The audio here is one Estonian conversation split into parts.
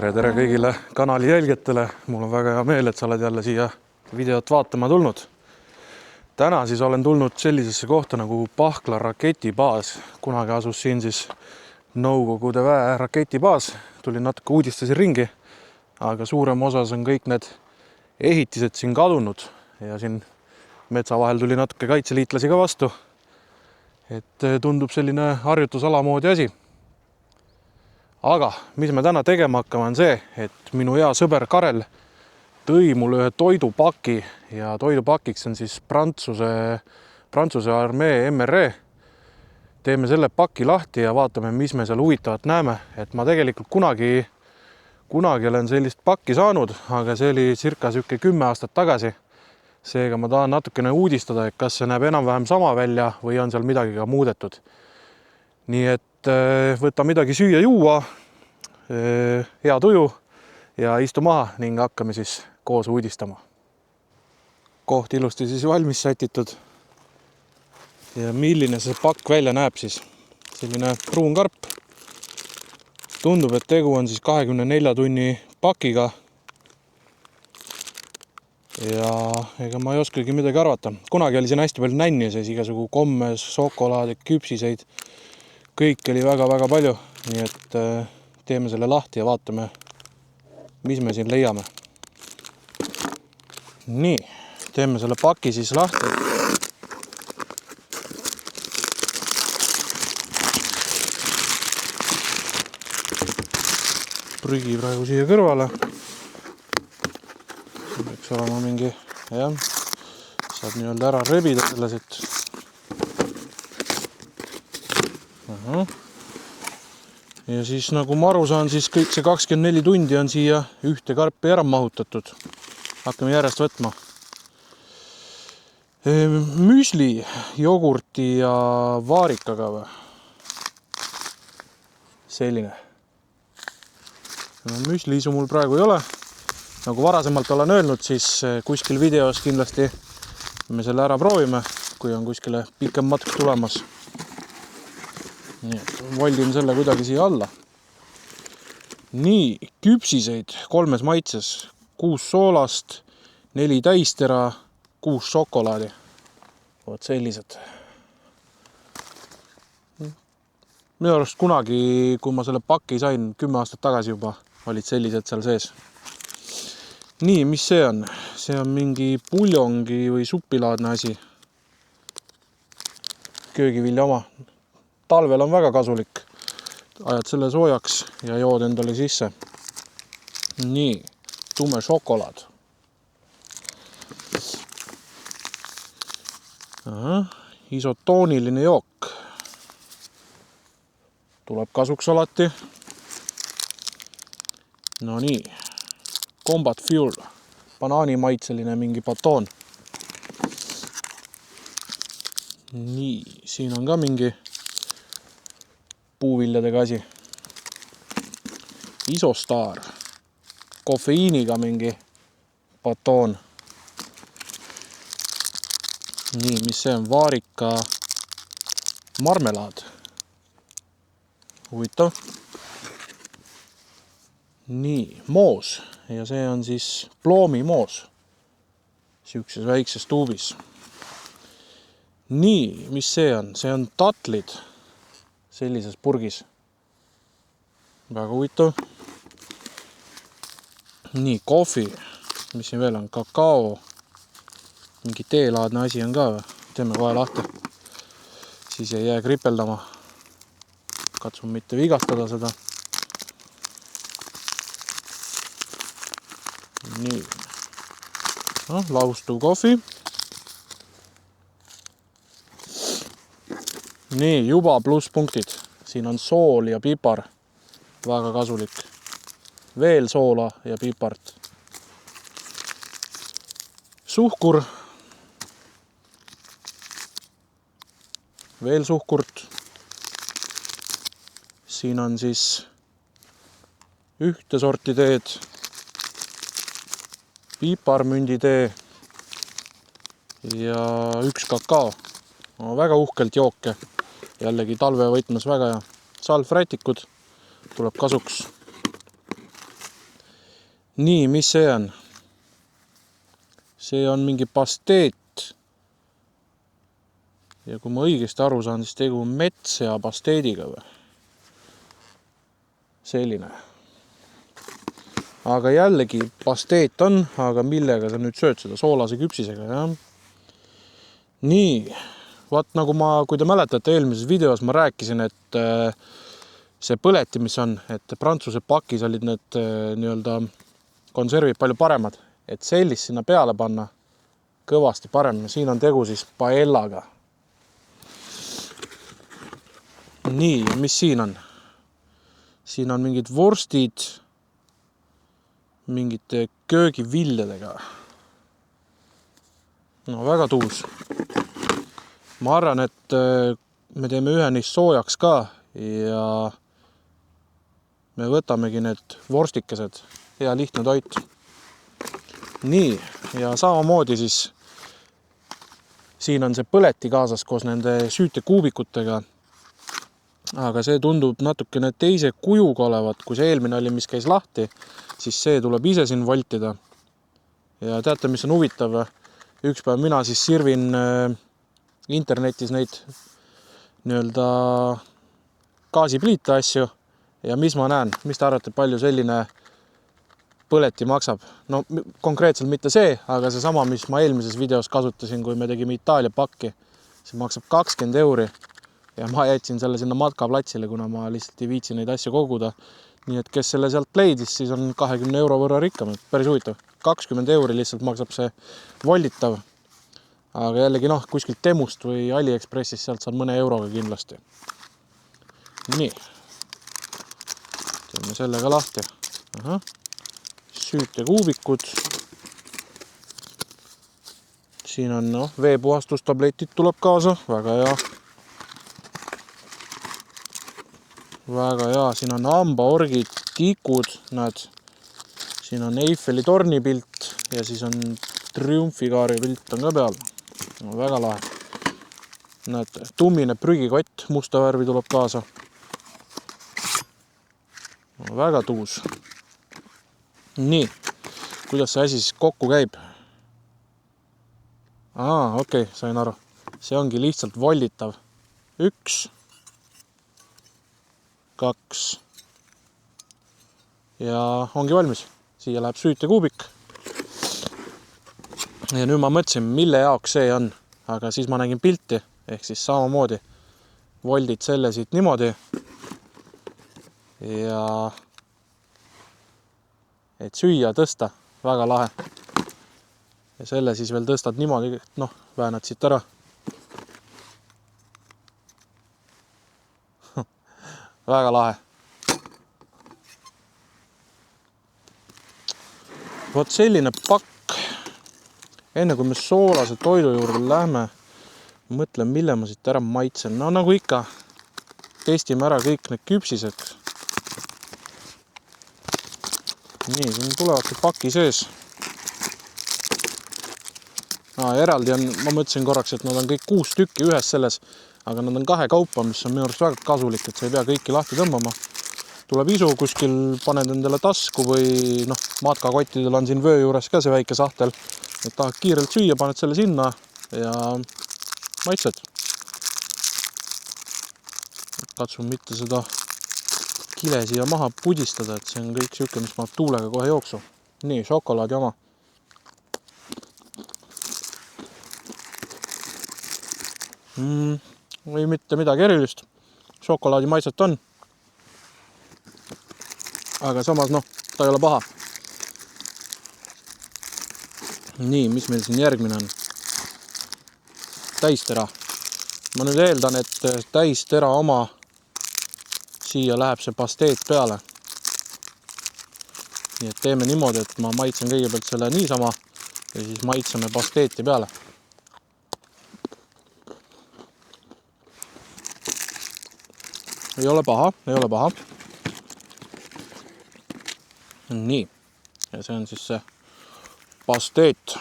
Tere kõigile kanali jälgijatele. Mul on väga hea meel, et sa oled jälle siia videot vaatama tulnud. Täna siis olen tulnud sellisesse kohta nagu Pahkla raketibaas. Kunagi asus siin siis Nõukogude väe raketibaas. Tulin natuke uudistasin ringi, aga suurem osas on kõik need ehitised siin kadunud ja siin metsa vahel tuli natuke kaitseliitlasi ka vastu. Et tundub selline harjutusala moodi asi. Aga mis me täna tegema hakkame on see, et minu hea sõber Karel tõi mulle ühe toidupaki ja toidupakiks on siis Prantsuse armee MRE. Teeme selle paki lahti ja vaatame, mis me seal huvitavat näeme. Et ma tegelikult kunagi olen sellist pakki saanud, aga see oli circa 10 aastat tagasi. Seega ma tahan natukene uudistada, et kas see näeb enam-vähem sama välja või on seal midagi ka muudetud. Nii et võta midagi süüa juua, hea tuju ja istu maha ning hakkame siis koos uudistama. Koht ilusti siis valmis sätitud. Ja milline see pakk välja näeb siis? Selline pruun karp. Tundub, et tegu on siis 24 tunni pakiga. Ja ega ma ei oskagi midagi arvata. Kunagi oli siin hästi palju nänni sees, igasugu komme, šokolaade, küpsiseid. Kõik oli väga-väga palju, nii et teeme selle lahti ja vaatame, mis me siin leiame. Nii, teeme selle paki siis lahti. Prügi praegu siia kõrvale. See võiks olema mingi, saab nii-öelda ära rebida selles, et ja siis nagu ma aru saan, siis kõik see 24 tundi on siia ühte karpi ära mahutatud. Hakkame järjest võtma. Müsli, jogurti ja vaarikaga või? Selline. No, müsliisu mul praegu ei ole. Nagu varasemalt olen öelnud, siis kuskil videos kindlasti me selle ära proovime, kui on kuskile pikem matk tulemas. Nii, voldin selle kuidagi siia alla. Nii, küpsiseid 3 maitses, 6 soolast, 4 täistera, 6 šokolaadi. Vot sellised. Minu arust kunagi, kui ma selle paki sain 10 aastat tagasi juba, olid sellised seal sees. Nii, mis see on? See on mingi puljongi või supilaadne asi. Köögivilja oma. Talvel on väga kasulik. Ajad selle soojaks ja jood endale sisse. Nii, tume šokolaad. Isotooniline jook. Tuleb kasuks alati. No nii, Combat Fuel. Banaanimaitseline mingi batoon. Nii, siin on ka mingi puuviljadega asi. Isostar. Kofeiiniga mingi batoon. Nii, mis see on? Vaarika marmelaad. Huvitav. Nii, moos. Ja see on siis ploomimoos. Siukses väikses tuubis. Nii, mis see on? See on tatlid. Sellises purgis. Väga huvitav. Nii, kohvi. Mis siin veel on? Kakao. Mingi teelaadne asi on ka. Teeme kohe lahti. Siis ei jää kripeldama. Katsun mitte vigastada seda. Nii. No, laustuv kohvi. Nii, juba plusspunktid. Siin on sool ja pipar. Väga kasulik. Veel soola ja pipart. Suhkur. Veel suhkurt. Siin on siis ühte sorti teed. Piparmünditee ja 1 kakao. No, väga uhkelt jooke. Jällegi talve võtmes väga hea. Salvrätikud tuleb kasuks. Nii, mis see on? See on mingi pasteet. Ja kui ma õigesti aru saan, siis tegu metssea pasteediga või? Selline. Aga jällegi pasteet on, aga millega sa nüüd sööd seda soolase küpsisega, jah? Nii, vaat nagu kui te mäletate eelmises videos ma rääkisin, et see põleti, mis on, et Prantsuse pakis olid need nii-öelda konservid palju paremad, et sellist sinna peale panna kõvasti parem. Siin on tegu siis paellaga. Nii, mis siin on? Siin on mingid vorstid mingite köögiviljadega. No väga tuus. Ma arvan, et me teeme ühe neist soojaks ka ja me võtamegi need vorstikesed. Hea lihtne toit. Nii, ja samamoodi siis siin on see põleti kaasas koos nende süütekuubikutega. Aga see tundub natukene teise kujuga olevat, kui see eelmine oli, mis käis lahti, siis see tuleb ise siin voltida. Ja teate, mis on huvitav? Üks päev mina siis sirvin internetis neid nii-öelda gaasipliita asju ja mis ma näen? Mis te arvate, palju selline põleti maksab? No konkreetselt mitte see, aga see sama, mis ma eelmises videos kasutasin, kui me tegime Itaalia pakki. See maksab 20 euri. Ja ma jätsin selle sinna matkaplatsile, kuna ma lihtsalt ei viitsi neid asju koguda. Nii et kes selle sealt leidis, siis on 20 euro võrra rikkam. Päris huvitav. 20 euri lihtsalt maksab see volditav. Aga jällegi kuskilt Temust või AliExpressist sealt saan mõne euroga kindlasti. Nii. Teeme sellega lahti. Süütekuubikud. Siin on veepuhastustabletid tuleb kaasa. Väga hea. Väga hea, siin on hambaorgid, tikud, näed, siin on Eiffeli torni pilt ja siis on Triumfikaari pilt on ka peal. No, väga lahe. Näed, tummine prügikott, musta värvi tuleb kaasa. No, väga tuus. Nii, kuidas see asi siis kokku käib? Okei, sain aru. See ongi lihtsalt volditav. 1, 2 ja ongi valmis. Siia läheb süütekuubik. Ja nüüd ma mõtlesin, mille jaoks see on, aga siis ma nägin pilti, ehk siis samamoodi voldid selle siit niimoodi ja et süüa tõsta, väga lahe. Ja selle siis veel tõstad niimoodi, väänad siit ära. Väga lahe. Vot selline pakk. Enne kui me soolase toidu juurde lähme, mõtlen, mille ma siit ära maitsen. No nagu ikka, testime ära kõik need küpsised. Nii, siin tulevad paki sees. Eraldi on, ma mõtlesin korraks, et nad on kõik 6 tükki ühes selles, aga nad on 2 kaupa, mis on minu arust väga kasulik, et sa ei pea kõiki lahti tõmbama. Tuleb isu kuskil, paned endale tasku või matkakottidel on siin vöö juures ka see väike sahtel. Et tahad kiirelt süüa, paned selle sinna ja maitsed. Katsun mitte seda kile siia maha pudistada, et see on kõik siuke, mis maab tuulega kohe jooksu. Nii, šokolaadi oma. Või mitte midagi erilist. Šokolaadi maitset on. Aga samas, ta ei ole paha. Nii, mis meil siin järgmine on? Täistera. Ma nüüd eeldan, et täistera oma siia läheb see pasteet peale. Nii et teeme niimoodi, et ma maitsen kõigepealt selle niisama ja siis maitseme pasteeti peale. Ei ole paha, ei ole paha. Nii, ja see on siis see pasteet.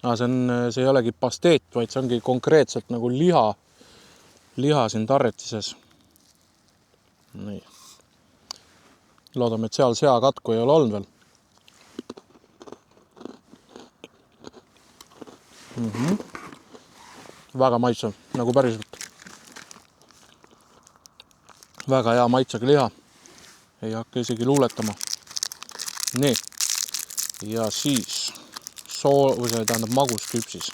See ei olegi pasteet, vaid see ongi konkreetselt nagu liha siin tarretises. Nii. Loodame, et seal seakatku ei ole olnud veel. Väga maitsev, nagu päriselt. Väga hea maitsega liha. Ei hakka isegi luuletama. Nii. Ja siis või see tähendab magus küpsis.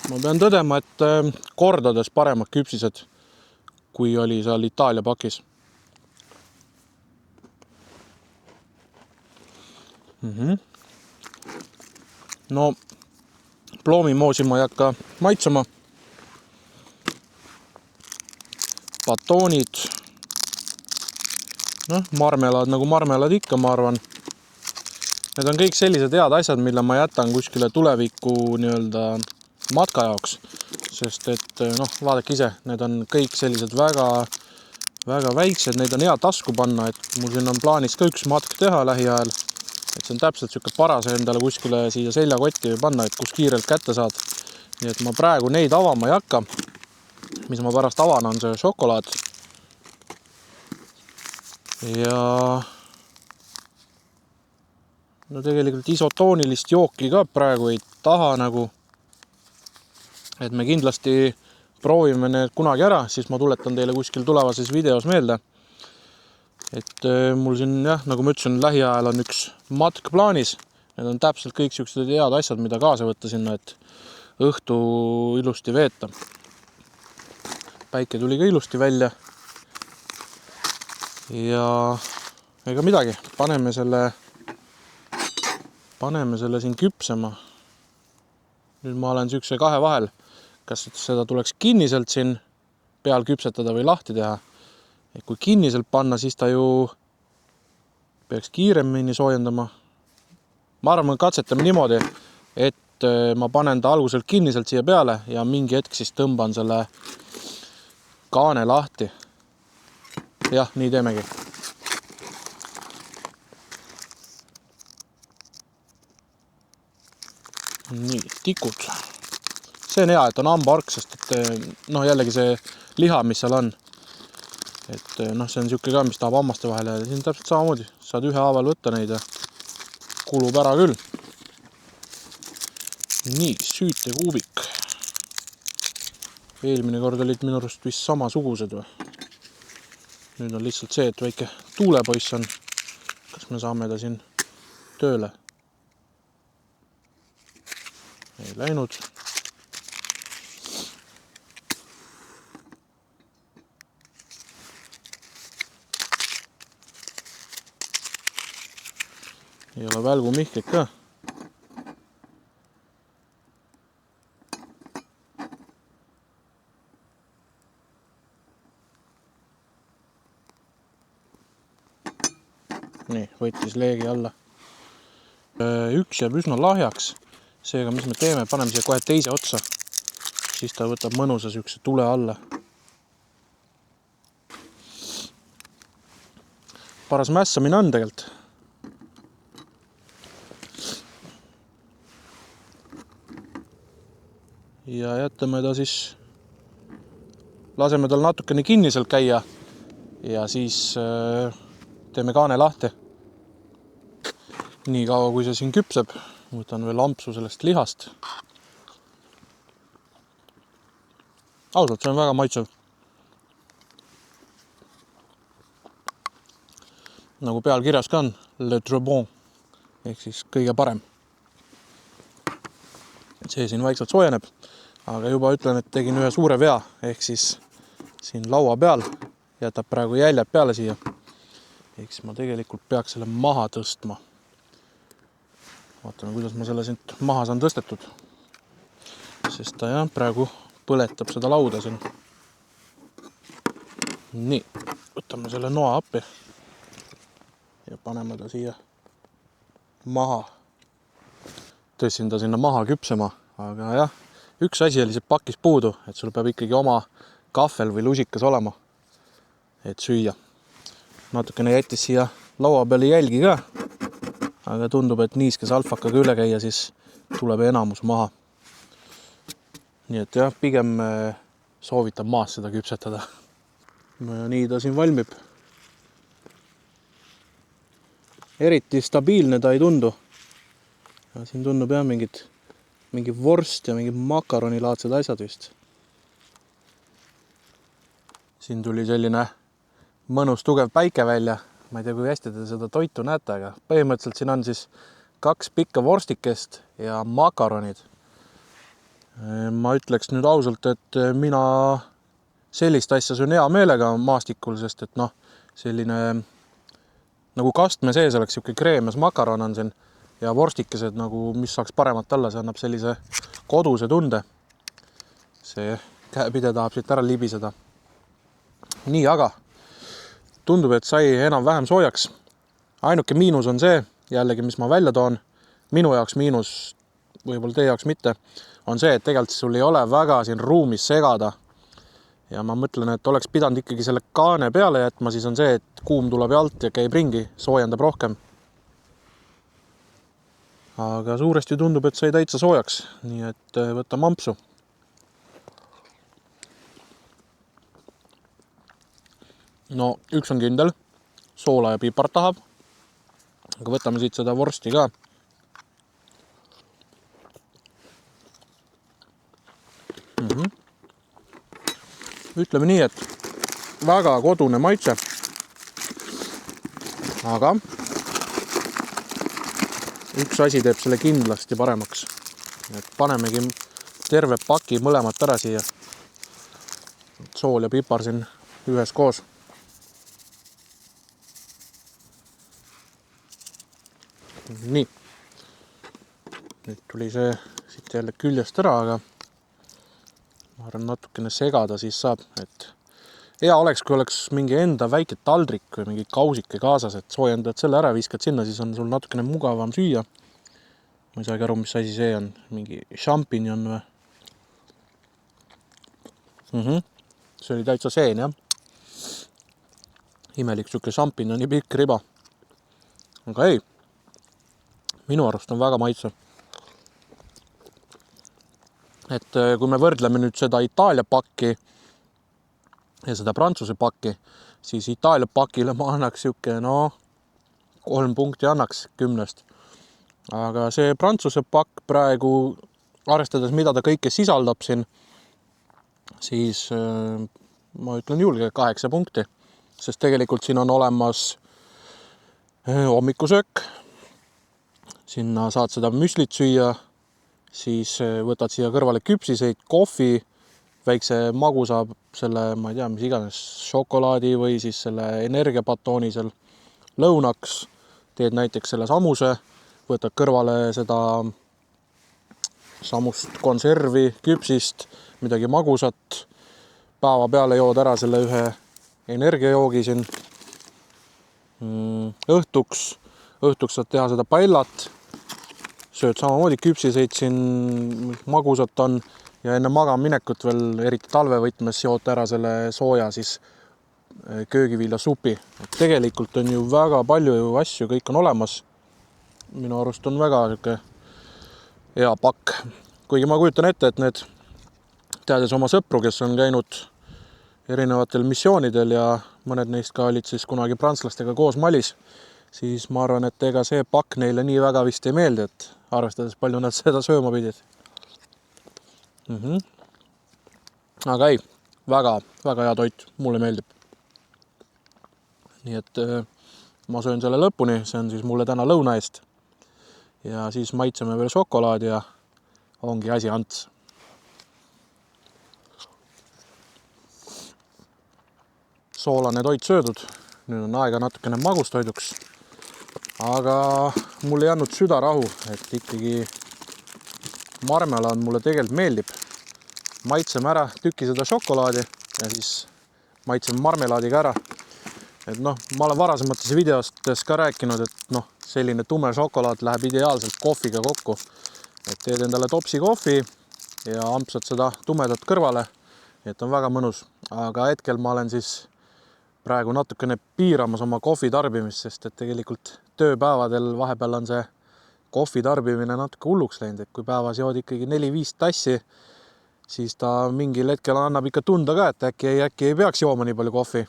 Ma pean tõdema, et kordades paremad küpsised, kui oli seal Itaalia pakis. No, ploomimoosi ma ei hakka maitsema. Batoonid. Marmelaad nagu marmelaad ikka, ma arvan. Need on kõik sellised head asjad, mille ma jätan kuskile tuleviku matka jaoks. Sest et, vaadake ise, need on kõik sellised väga, väga väiksed. Neid on hea tasku panna, et mul siin on plaanis ka üks matk teha lähiajal. Et see on täpselt siuke paras endale kuskile siia seljakotti panna, et kus kiirelt kätte saad. Nii et ma praegu neid avama ei hakka. Mis ma pärast avan, on see šokolaad. Ja tegelikult isotoonilist jooki ka praegu ei taha nagu. Et me kindlasti proovime need kunagi ära, siis ma tuletan teile kuskil tulevases videos meelde. Et mul siin, nagu ma ütlesin, lähiajal on üks matk plaanis. Need on täpselt kõik siuksed head asjad, mida kaasa võtta sinna, et õhtu ilusti veeta. Päike tuli ka ilusti välja. Ja ega midagi, paneme selle siin küpsema. Nüüd ma olen siukse kahe vahel. Kas seda tuleks kinniselt siin peal küpsetada või lahti teha? Et kui kinniselt panna, siis ta ju peaks kiiremini soojendama. Ma arvan, katsetame niimoodi, et ma panen ta alguselt kinniselt siia peale ja mingi hetk siis tõmban selle kaane lahti. Jah, nii teemegi. Nii, tikud. See on hea, et on hambaork, sest et jällegi see liha, mis seal on. Et see on siuke ka, mis tahab hammaste vahele. Siin täpselt samamoodi. Saad ühe haaval võtta neid ja kulub ära küll. Nii, süütekuubik. Eelmine kord olid minu arust vist samasugused või? Nüüd on lihtsalt see, et väike tuulepoiss on. Kas me saame ta siin tööle? Ei läinud. Ei ole välgu mihklik ka. Nii, võttis leegi alla. Üks jääb üsna lahjaks. Seega, mis me teeme, paneme siia kohe teise otsa. Siis ta võtab mõnusa siukse tule alla. Paras mässamine on tegelikult. Ja jätame ta siis, laseme tal natukene kinniselt käia ja siis teeme kaane lahti. Nii kaua, kui see siin küpseb, võtan veel ampsu sellest lihast. Ausalt, see on väga maitsev. Nagu pealkirjas ka on, le très bon, ehk siis kõige parem. See siin vaikselt soojeneb, aga juba ütlen, et tegin ühe suure vea, ehk siis siin laua peal jätab praegu jäljed peale siia. Ehk siis ma tegelikult peaks selle maha tõstma. Vaatame, kuidas ma selle siit maha saan tõstetud. Sest ta praegu põletab seda lauda siin. Nii, võtame selle noa appi ja paneme ta siia maha. Tõstsin ta sinna maha küpsema, aga jah, üks asi oli see pakis puudu, et sul peab ikkagi oma kahvel või lusikas olema, et süüa. Natukene jättis siia laua peale jälgi ka, aga tundub, et niiskes alfakaga üle käia, siis tuleb enamus maha. Nii et jah, pigem soovitan maas seda küpsetada. Nii ta siin valmib. Eriti stabiilne ta ei tundu. Ja siin tundub jah mingi vorst ja mingi makaronilaadsed asjad vist. Siin tuli selline mõnus tugev päike välja. Ma ei tea, kui hästi te seda toitu näete, aga põhimõtteliselt siin on siis 2 pikka vorstikest ja makaronid. Ma ütleks nüüd ausalt, et mina sellist asja söön hea meelega maastikul, sest et noh, selline nagu kastme sees oleks siuke kreemes makaron on siin ja vorstikesed nagu, mis saaks paremat alla, see annab sellise koduse tunde. See käepide tahab siit ära libiseda. Nii, aga tundub, et sai enam-vähem soojaks. Ainuke miinus on see, jällegi, mis ma välja toon, minu jaoks miinus, võib-olla teie jaoks mitte, on see, et tegelikult sul ei ole väga siin ruumis segada. Ja ma mõtlen, et oleks pidanud ikkagi selle kaane peale jätma, siis on see, et kuum tuleb alt ja käib ringi, soojendab rohkem. Aga suuresti tundub, et sai täitsa soojaks, nii et võta mampsu. No üks on kindel, soola ja pipart tahab, aga võtame siit seda vorsti ka. Ütleme nii, et väga kodune maitse, aga üks asi teeb selle kindlasti paremaks. Et panemegi terve paki mõlemat ära siia. Sool ja pipar siin ühes koos. Nii. Nüüd tuli see siit jälle küljest ära, aga ma arvan natukene segada siis saab, et hea oleks, kui oleks mingi enda väike taldrik või mingi kausike kaasas, et soojendad selle ära, viskad sinna, siis on sul natukene mugavam süüa. Ma ei saagi aru, mis asi see on, mingi champignon või? See oli täitsa seen, jah. Imelik siuke champignoni pikk riba. Aga ei, minu arust on väga maitse. Et kui me võrdleme nüüd seda Itaalia pakki ja seda Prantsuse pakki, siis Itaalia pakile ma annaks siuke, 3 punkti annaks 10. Aga see Prantsuse pakk praegu, arvestades mida ta kõike sisaldab siin, siis ma ütlen julge 8 punkti, sest tegelikult siin on olemas hommikusöök, sinna saad seda müslit süüa, siis võtad siia kõrvale küpsiseid, kohvi, väikse magu saab selle, ma ei tea, mis iganes, šokolaadi või siis selle energiapatooni seal lõunaks, teed näiteks selle samuse, võtad kõrvale seda samust konservi, küpsist, midagi magusat, päeva peale jood ära selle ühe energiajoogi siin. Õhtuks saad teha seda paellat, sööd samamoodi küpsiseid siin, magusat on ja enne magaminekut veel, eriti talvevõtmes, jood ära selle sooja siis köögiviljasupi. Tegelikult on ju väga palju asju, kõik on olemas. Minu arust on väga hea pakk. Kuigi ma kujutan ette, et need teades oma sõpru, kes on käinud erinevatel missioonidel ja mõned neist ka olid siis kunagi prantslastega koos Malis, siis ma arvan, et ega see pakk neile nii väga vist ei meeldi, et arvestades palju nad seda sööma pidid. Aga ei, väga hea toit, mulle meeldib. Nii et ma söön selle lõpuni, see on siis mulle täna lõuna eest. Ja siis maitseme veel šokolaadi ja ongi asi ants. Soolane toit söödud, nüüd on aega natukene magustoiduks. Aga mul ei andnud süda rahu, et ikkagi marmelaad mulle tegelikult meeldib. Maitseme ära tüki seda šokolaadi ja siis maitseme marmelaadiga ära. Et ma olen varasemates videostes ka rääkinud, et selline tume šokolaad läheb ideaalselt kohviga kokku. Et teed endale topsi kohvi ja ampsad seda tumedat kõrvale, et on väga mõnus. Aga hetkel ma olen siis praegu natukene piiramas oma kohvi tarbimist, sest et tegelikult tööpäevadel vahepeal on see kohvi tarbimine natuke hulluks läinud, et kui päevas jood ikkagi 4-5 tassi, siis ta mingil hetkel annab ikka tunda ka, et äkki ei peaks jooma nii palju kohvi.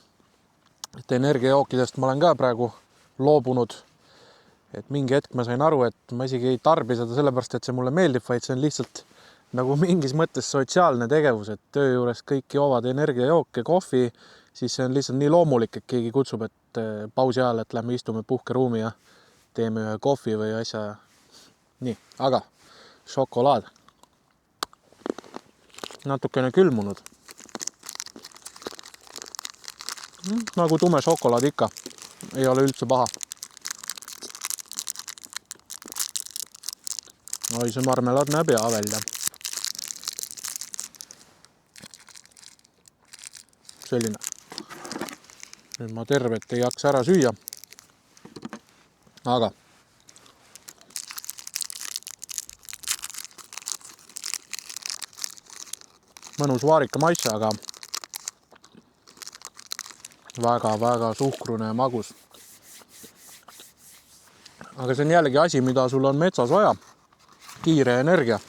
Et energiajookidest ma olen ka praegu loobunud. Et mingi hetk ma sain aru, et ma isegi ei tarbi seda sellepärast, et see mulle meeldib, vaid see on lihtsalt nagu mingis mõttes sotsiaalne tegevus, et töö juures kõik joovad energiajooke, kohvi, siis see on lihtsalt nii loomulik, et keegi kutsub, et pausi ajal, et lähme istume puhkeruumi ja teeme ühe kohvi või asja. Nii, aga šokolaad. Natukene külmunud. Nagu tume šokolaad ikka. Ei ole üldse paha. Oi, see marmelaad näeb hea välja. Selline. Nüüd ma tervet ei jaksa ära süüa. Aga mõnus vaarika maitse, aga väga suhkrune ja magus. Aga see on jällegi asi, mida sul on metsas vaja. Kiire energia.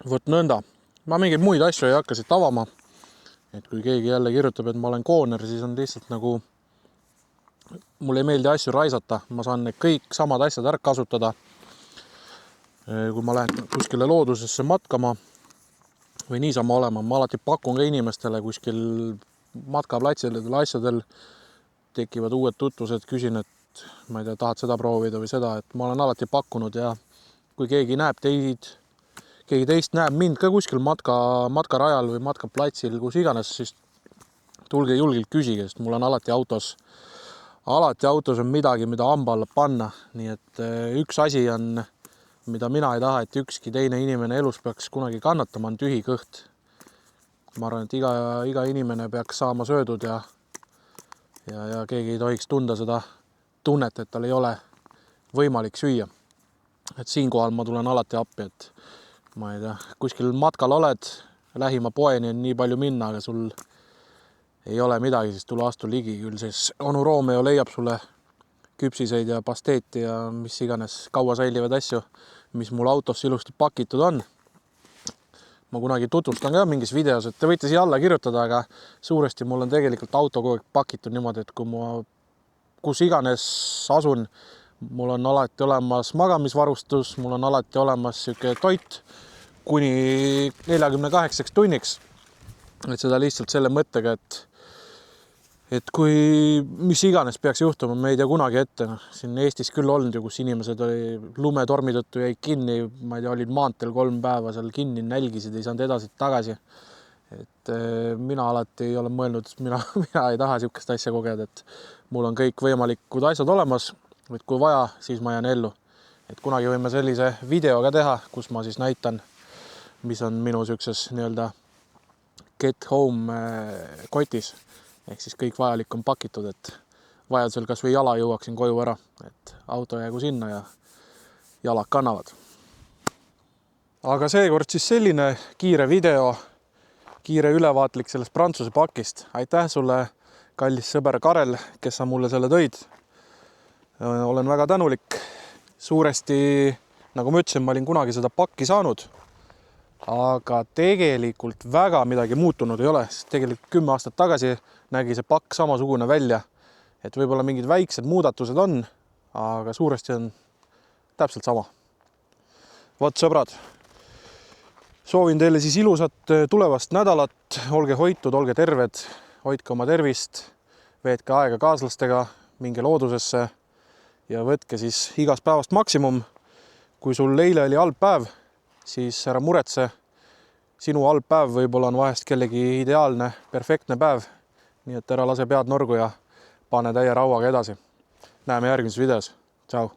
Võt nõnda. Ma mingeid muid asju ei hakka siit avama. Et kui keegi jälle kirjutab, et ma olen kooner, siis on lihtsalt nagu mulle ei meeldi asju raisata. Ma saan need kõik samad asjad ära kasutada. Kui ma lähen kuskile loodusesse matkama või niisama olema, ma alati pakun ka inimestele kuskil matkaplatsidel asjadel tekivad uued tutvused, küsin, et ma ei tea, tahad seda proovida või seda, et ma olen alati pakkunud ja kui keegi teist näeb mind ka kuskil matkarajal või matkaplatsil, kus iganes, siis tulge julgilt küsige, sest mul on alati autos on midagi, mida hamba alla panna, nii et üks asi on mida mina ei taha, et ükski teine inimene elus peaks kunagi kannatama, on tühi kõht. Ma arvan, et iga inimene peaks saama söödud ja keegi ei tohiks tunda seda tunnet, et tal ei ole võimalik süüa. Et siinkohal ma tulen alati appi, et ma ei tea, kuskil matkal oled, lähima poeni on nii palju minna, aga sul ei ole midagi, siis tule astu ligi. Küll siis onu Romeo leiab sulle küpsiseid ja pasteeti ja mis iganes kaua säilivad asju, mis mul autos ilusti pakitud on. Ma kunagi tutvustan ka mingis videos, et te võite siia alla kirjutada, aga suuresti mul on tegelikult auto kogu aeg pakitud niimoodi, et kui ma kus iganes asun, mul on alati olemas magamisvarustus, mul on alati olemas siuke toit kuni 48 tunniks. Et seda lihtsalt selle mõttega, et kui mis iganes peaks juhtuma, me ei tea kunagi ette. Siin Eestis küll olnud ju, kus inimesed oli lumetormi tõttu jäid kinni, ma ei tea, olid maanteel 3 päeva seal kinni, nälgisid, ei saanud edasi tagasi. Et mina alati ei ole mõelnud, mina ei taha siukest asja kogeda, et mul on kõik võimalikud asjad olemas, et kui vaja, siis ma jään ellu. Et kunagi võime sellise video ka teha, kus ma siis näitan, mis on minu siukses nii-öelda get home kotis. Ehk siis kõik vajalik on pakitud, et vajadusel kas või jala jõuaksin koju ära, et auto jäägu sinna ja jalad kannavad. Aga seekord siis selline kiire video, kiire ülevaatlik sellest Prantsuse pakist. Aitäh sulle, kallis sõber Karel, kes sa mulle selle tõid. Olen väga tänulik. Suuresti, nagu ma ütlesin, ma olin kunagi seda pakki saanud, aga tegelikult väga midagi muutunud ei ole, sest tegelikult 10 aastat tagasi nägi see pakk samasugune välja, et võib-olla mingid väiksed muudatused on, aga suuresti on täpselt sama. Vot sõbrad, soovin teile siis ilusat tulevast nädalat, olge hoitud, olge terved, hoidke oma tervist, veetke aega kaaslastega, minge loodusesse ja võtke siis igast päevast maksimum. Kui sul eile oli halb päev, siis ära muretse, sinu halb päev võib-olla on vahest kellegi ideaalne, perfektne päev, nii et ära lase pead norgu ja pane täie rauaga edasi. Näeme järgmises videos. Tšau!